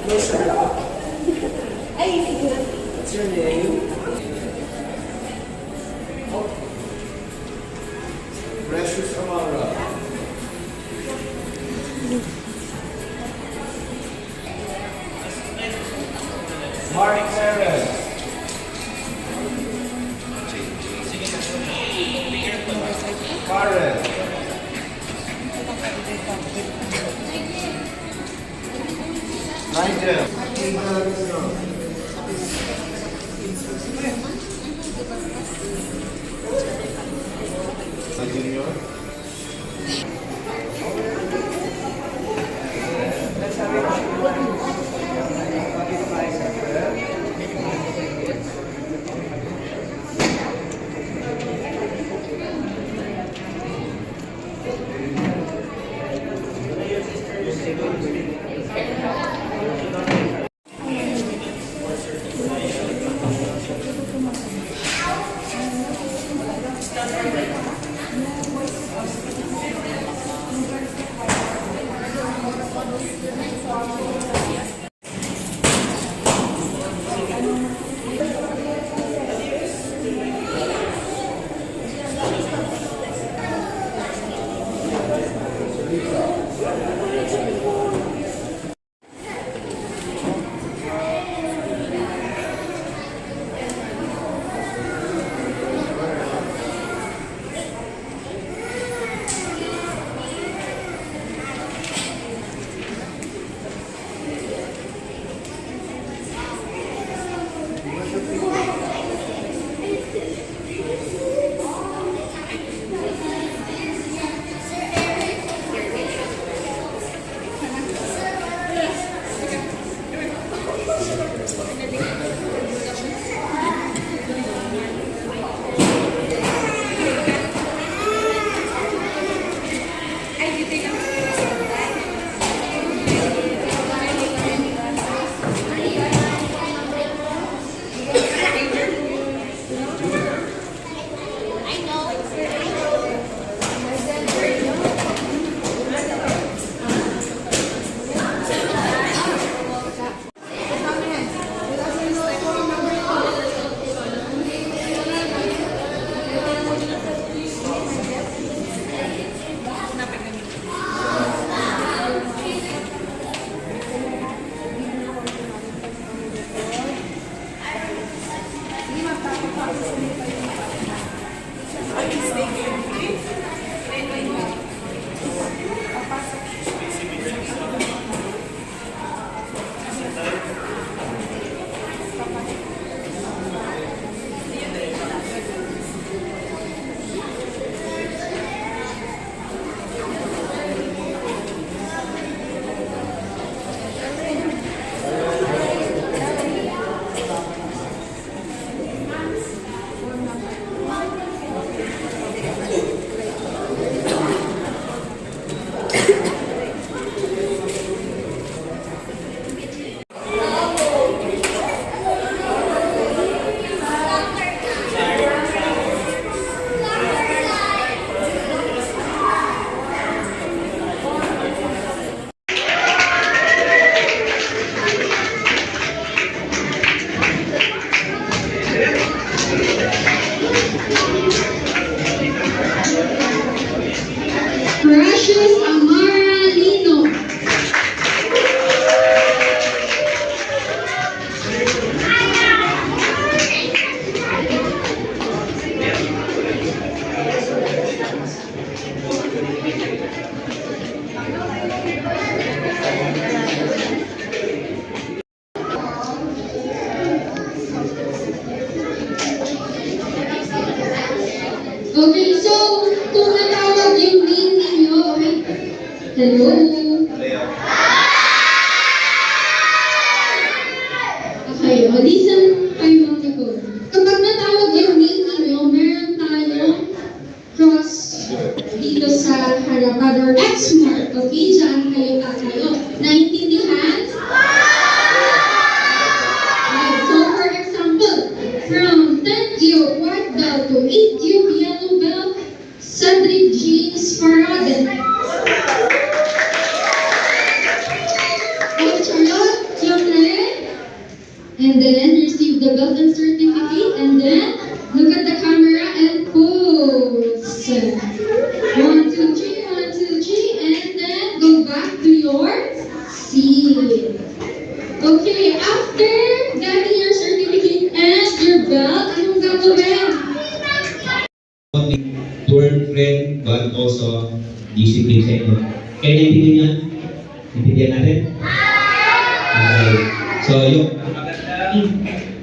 No sugar. Ay, What's your name? Precious Amara. Mark Perez. Karen. Nigel. Junior. Let's have belt and certificate, and then look at the camera and pose. 1, 2, 3, 1, 2, 3, and then go back to your seat. Okay, after getting your certificate and your belt, anong gagawin? Only to earn friend, but also discipline sa inyo. Kaya naiintindihan yan? Naiintindihan natin? Okay. So, yung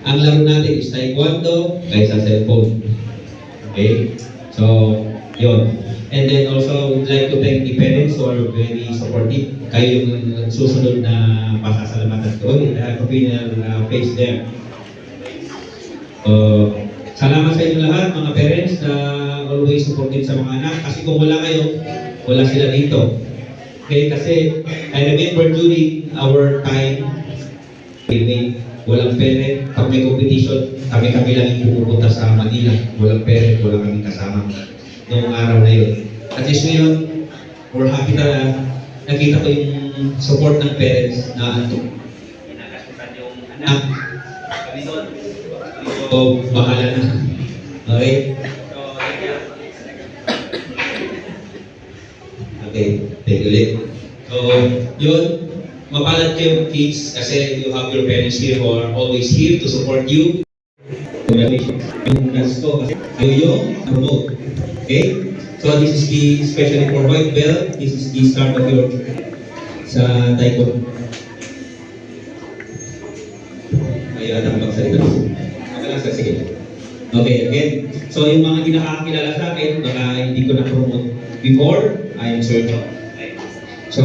ang laro natin is taekwondo kaysa cellphone. Okay? So, yun. And then also, we'd like to thank the parents who are very supportive. Kayo yung susunod na pasasalamatan ko. Communal page there. Salamat sa inyo lahat, mga parents na always supportive sa mga anak. Kasi kung wala kayo, wala sila dito. Okay, kasi I remember during our time, walang parent. Pag may competition, kami lang yung pupunta sa Manila. Walang parent, wala kaming kasama noong araw na yun. At least ngayon, we're happy na nakita ko yung support ng parents na kinakasukan yung anak. Kami doon. So, bahala na. Okay? Okay, thank you ulit. So, yun, mapalad kayo kids kasi you have your parents here who are always here to support you. Congratulations. Yung gusto kasi kayo yung promote. Okay? So, this is the, especially for white belt, this is the start of your sa taekwondo. Ayan ang magsalita. Okay lang, sir. Sige. Okay, again. So, yung mga hindi nakakakilala sa akin, baka hindi ko na-promote before, I am Sir John. So,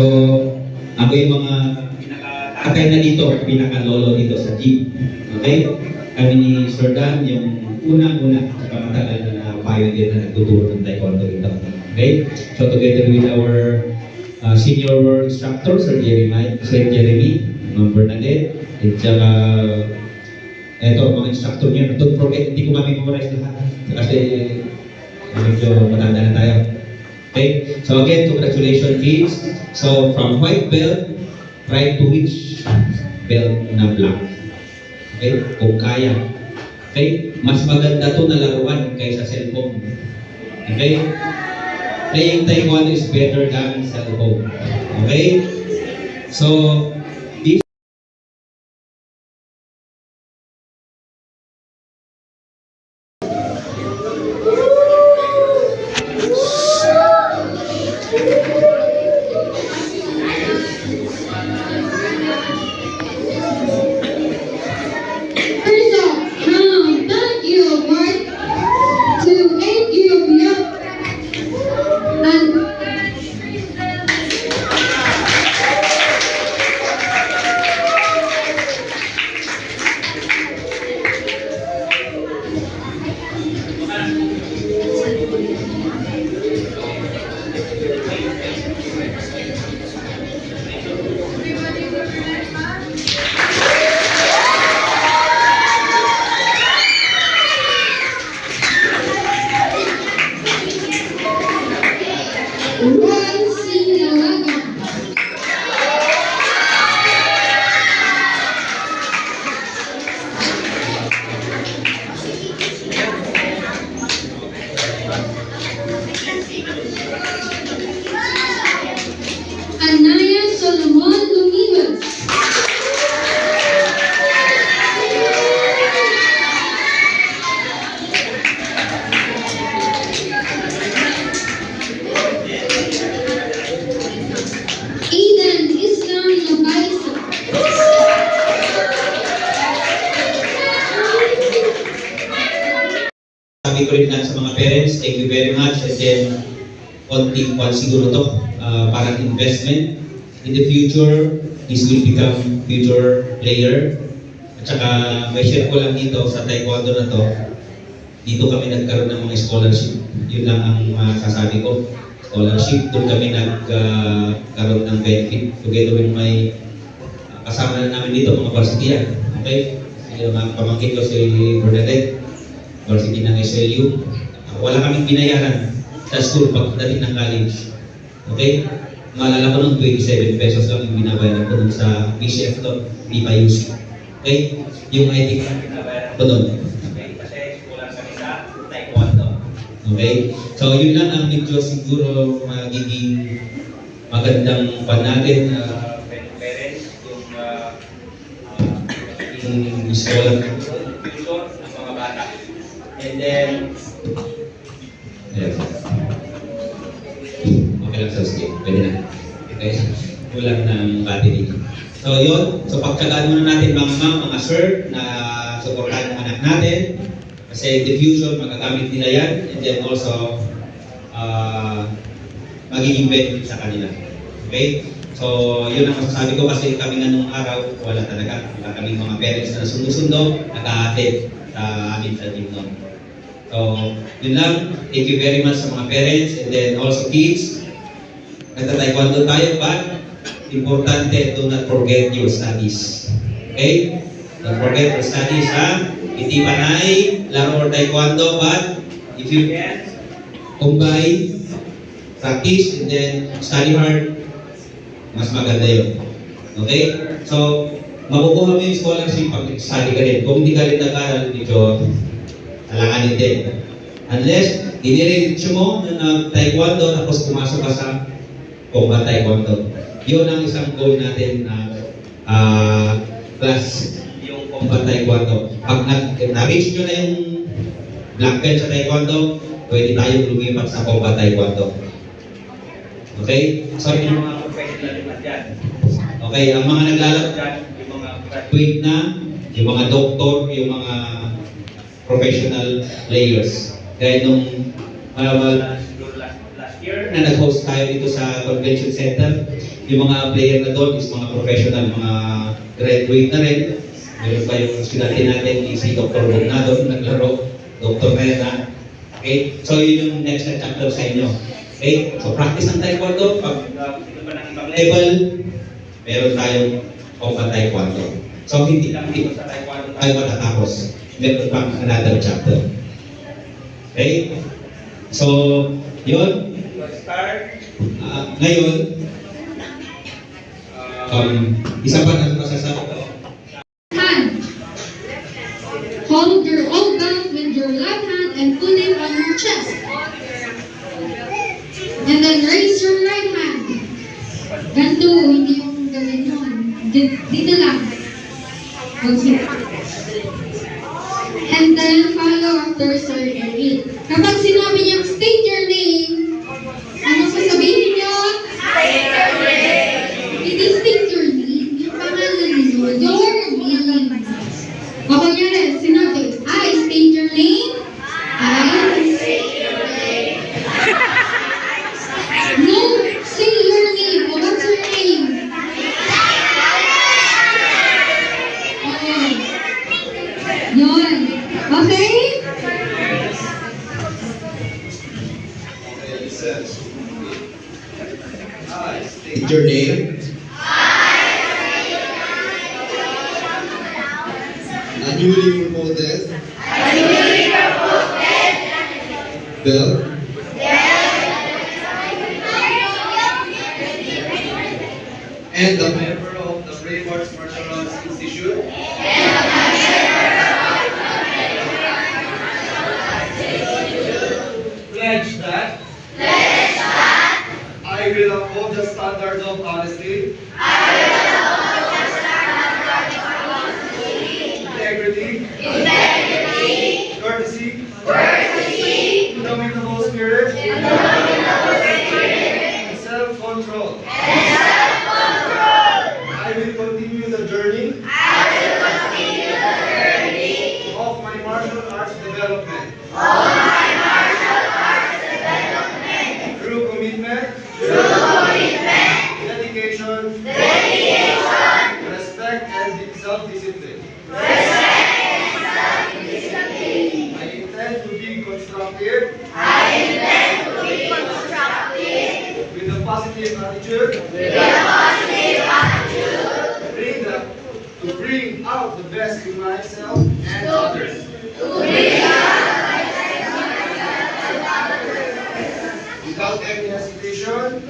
ako yung mga pinaka-atay na dito, pinaka-lolo dito sa gym. Okay? Kami ni Sir Dan, yung unang-una, saka matagal na pioneer na nagtuturo ng taekwondo dito. Okay? So, together with our senior world instructor, Sir Jeremy, Ma'am Bernadette, at saka eto, mga instructor niya. Don't forget, hindi ko ma-memorize lahat. Kasi medyo matanda na tayo. Okay? So again, congratulations kids. So from white belt, try to reach belt na black. Okay? Kung kaya. Okay? Mas maganda to na laruan kaysa cellphone. Okay? Playing taekwondo is better than cellphone. Okay? So, this Anaya Solomon Lumibas. Eden Islam Nabaisa. sabi ko rin lang sa mga parents, thank you very much. And then, konting kwan siguro to, parang investment. In the future, this will become future player. At saka, may share ko lang dito sa taekwondo na to. Dito kami nagkaroon ng mga scholarship. Yun lang ang masasabi ko. Scholarship, doon kami nagkaroon ng benefit. Together with my kasama na namin dito, mga varsity. Okay? Yung mga pamangkin ko si Bernadette, varsity ng SLU. Wala kaming binayaran sa school pagdating ng college. Okay? Maalala ko nung 27 pesos lang yung binabayaran ko dun sa PCF to, hindi pa UC. Okay? Yung ID card ko doon. Okay? Kasi kulang kami sa taekwondo. Okay? So, yun lang ang medyo siguro magiging magandang pan natin parents yung scholar future ng mga bata. And then, okay lang sa skin. Pwede na. Okay? Kulang ng battery. So, yun. So, pagtsagaan muna natin mga ma'am, mga sir, na supportahan ng anak natin. Kasi diffusion, magagamit nila yan. And then also, magiging benefit sa kanila. Okay? So, yun ang masasabi ko kasi kami nga nung araw, wala talaga. Wala kami mga parents na sumusundo, nag-a-attend sa amin sa team noon. So, yun lang. Thank you very much sa mga parents and then also kids. Nagta-taekwondo tayo, but importante, do not forget your studies. Okay? Don't forget your studies, ha? Hindi panay, laro or taekwondo, but if you can, combine, practice, and then study hard, mas maganda yun. Okay? So, makukuha mo yung scholarship pag study ka rin. Kung hindi ka rin nag-aral, medyo alanganin din. Unless, diniretso mo ng taekwondo, tapos pumasok ka sa combat taekwondo. Yun ang isang goal natin na class, yung combat taekwondo. Pag na-reach nyo na yung black belt sa taekwondo, pwede tayong lumipat sa combat taekwondo. Okay? So, yung mga professional naman dyan. Okay, ang mga naglalaro dyan, yung mga graduate na, yung mga doktor, yung mga professional players. Kaya nung last year na nag-host tayo dito sa convention center, yung mga player na doon is mga professional, mga graduate na rin. Meron pa yung estudyante natin, si Dr. Bognado, naglaro, Dr. Rena. Okay? So yun yung next na chapter sa inyo. Okay? So practice ng taekwondo, pag ito pa ng ibang level, meron tayong combat taekwondo. So hindi lang dito sa taekwondo tayo matatapos. Meron pang another chapter. Okay? So, yun. Start. Ngayon, isa pa na masasabi ko. Hand. Hold your own belt with your left hand and put it on your chest. And then raise your right hand. Ganito, hindi yung gawin dito lang. Okay. And then follow after Sir Eric. Kapag sinabi niya, state your name, ano sasabihin niyo? State your name. Hindi state your name. Yung pangalan niyo. Your name. O kunyari, sinabi, I state your name. I state your name. No, say your name. O what's your name? Yun. Okay? State your name. A newly promoted. Bell. And the member of the Brave Arts Martial Arts Institute. Pledge that. I will uphold the standard of honesty. Integrity. Courtesy. Indomitable spirit. And self-control. I will continue the journey. Of my martial arts development. Through commitment. Dedication. Respect and self-discipline. I intend to be constructive. With a positive attitude. To bring out the best in myself and others. Without any hesitation.